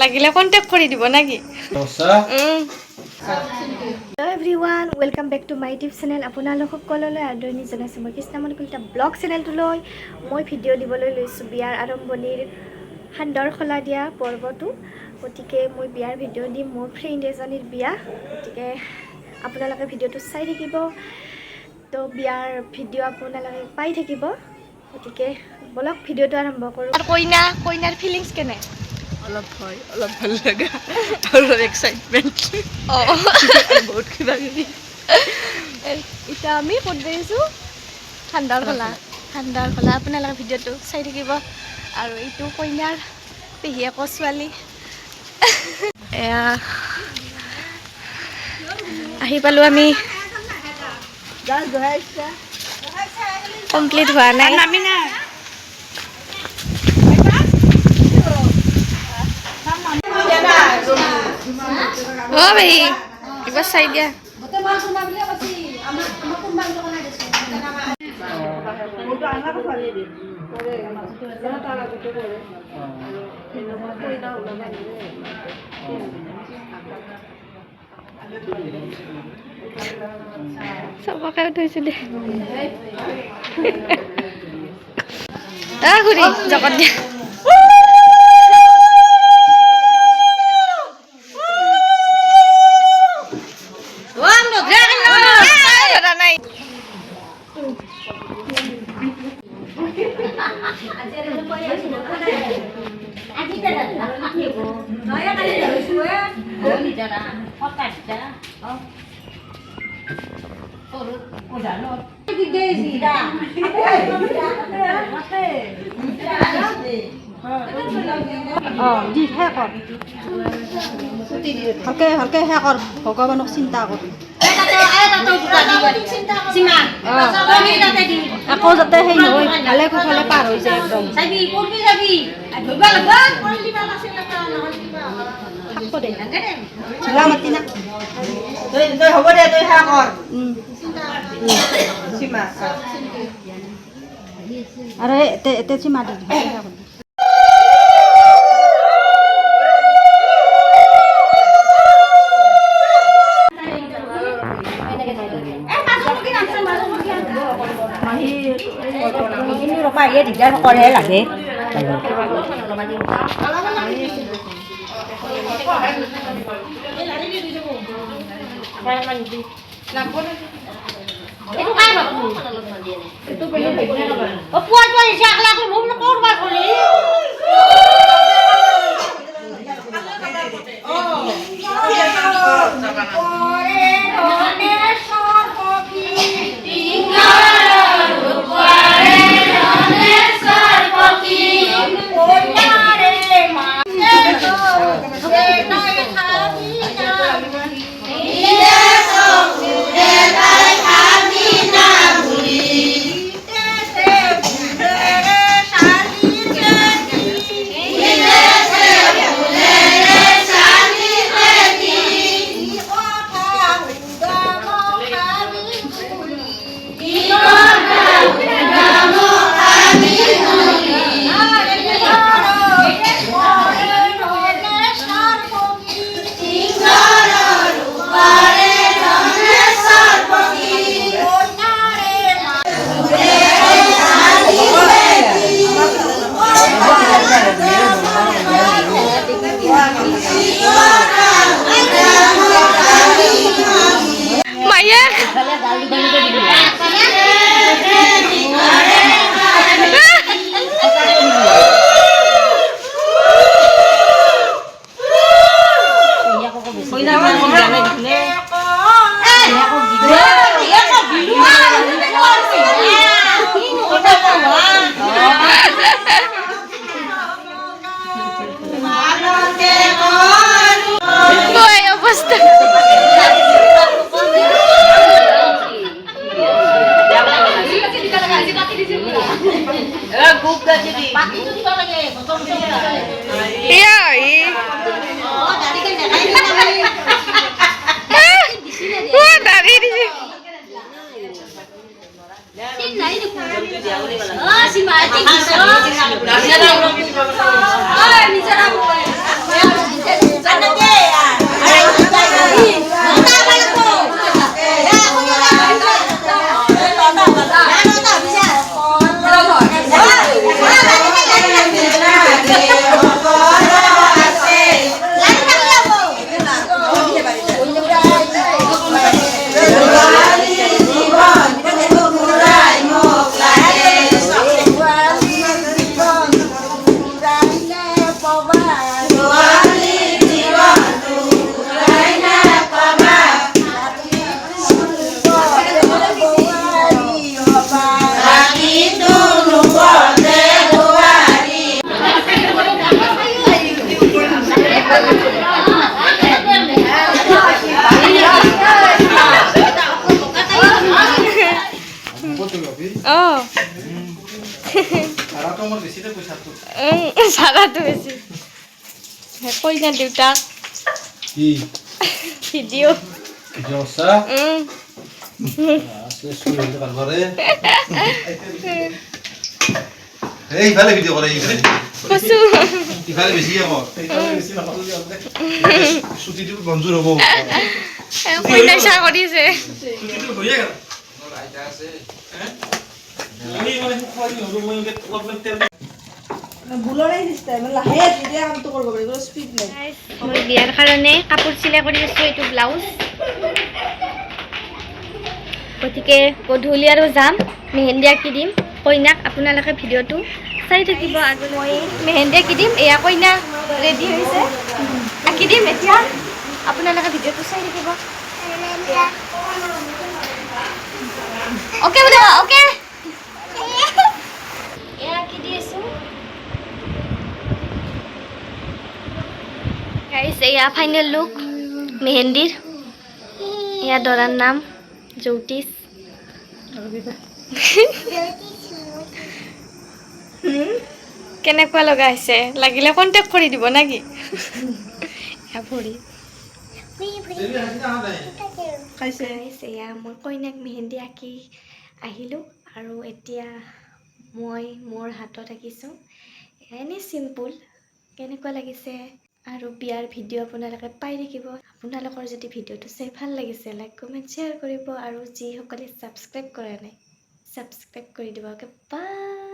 লাগিলে কন্টেক্ট কৰি দিব নাকি Hello everyone, welcome back to my YouTube channel. আপোনালোক সকললৈ আদৰণি জনাইছোঁ মই কৃষ্ণমণি কলিতা ব্লগ চেনেলটোলৈ মই ভিডিঅ' দিবলৈ লৈছোঁ বিয়াৰ আৰম্ভণিৰ সান্দৰ খলা দিয়া পৰ্বটো। গতিকে মই বিয়াৰ ভিডিঅ' দিম, মোৰ ফ্ৰেণ্ড এজনীৰ বিয়া। গতিকে আপোনালোকে ভিডিঅ'টো চাই থাকিব, তো বিয়াৰ ভিডিঅ' আপোনালোকে পাই থাকিব। গতিকে বলক ভিডিঅ'টো আৰম্ভ কৰোঁ। কইনাৰ ফিলিংছ কেনে? অলপ ভয়, অলপ ভাল লগা, অলপ এক্সাইটমেণ্ট, বহুত কিবা কিবি। এতিয়া আমি ক'ত গৈছোঁ? সান্দৰ খলা। আপোনালোকে ভিডিঅ'টো চাই থাকিব। আৰু এইটো কইনাৰ পেহীয়েকৰ ছোৱালী। এয়া আহি পালোঁ আমি, কমপ্লিট হোৱা নাই। ভাই এবাৰ চাই দিয়া চবকে উঠাইছো দে ঘুৰি জগত দিয়া ভালকে হে কৰ ভগৱানক চিন্তা কৰ আকৌ যাতে সেই নহয় ভালে কুশলে পাৰ হৈ যায় একদম হ'ব দে তই সেয়া কৰ আৰু এতে চিমা দি দিগদাৰ কৰে লাগে জাগাটো বেছি কইনা দেউতাক কি ভিডিঅ' জসা আছে স্কুল হতে কারবারে এই ভালে ভিডিও করে এইখানে কচু ইফালে বেশি আকো এইখানে বেশি নকল সুতিটো মঞ্জুর হবো কইনা চা কৰিছে সুতিটো হইয়া গেল আইতা আছে হ্যাঁ আমি মানে খুৱাই হবো মই অলপমান তেল বুলৰাই চিষ্টেম লাহে ধীৰে কামটো কৰিব পাৰিব স্পীড নাই মই বিয়াৰ কাৰণে কাপোৰ চিলাই কৰি আছোঁ এইটো ব্লাউজ গতিকে গধূলি আৰু যাম মেহেন্দি আঁকি দিম কইনাক আপোনালোকে ভিডিঅ'টো চাই থাকিব আৰু মই মেহেন্দি আঁকি দিম এয়া কইনা ৰেডি হৈছে আঁকি দিম এতিয়া আপোনালোকে ভিডিঅ'টো চাই থাকিব অ'কে বোলে অ'কে এয়া আঁকি দি আছোঁ গাইছ এয়া ফাইনেল লুক মেহেন্দিৰ এয়া দৰাৰ নাম জ্যোতিষ কেনেকুৱা লগা হৈছে লাগিলে কণ্টেক্ট কৰি দিব নেকি ভৰি খাইছে এয়া মই কইনাক মেহেন্দি আঁকি আহিলোঁ আৰু এতিয়া মই মোৰ হাতত আঁকিছোঁ এনেই চিম্পুল কেনেকুৱা লাগিছে আৰু বিয়াৰ ভিডিঅ' আপোনালোকে পাই থাকিব আপোনালোকৰ যদি ভিডিঅ'টো চাই ভাল লাগিছে লাইক কমেণ্ট শ্বেয়াৰ কৰিব আৰু যিসকলে ছাবস্ক্ৰাইব কৰা নাই ছাবস্ক্ৰাইব কৰি দিব অ'কে বাই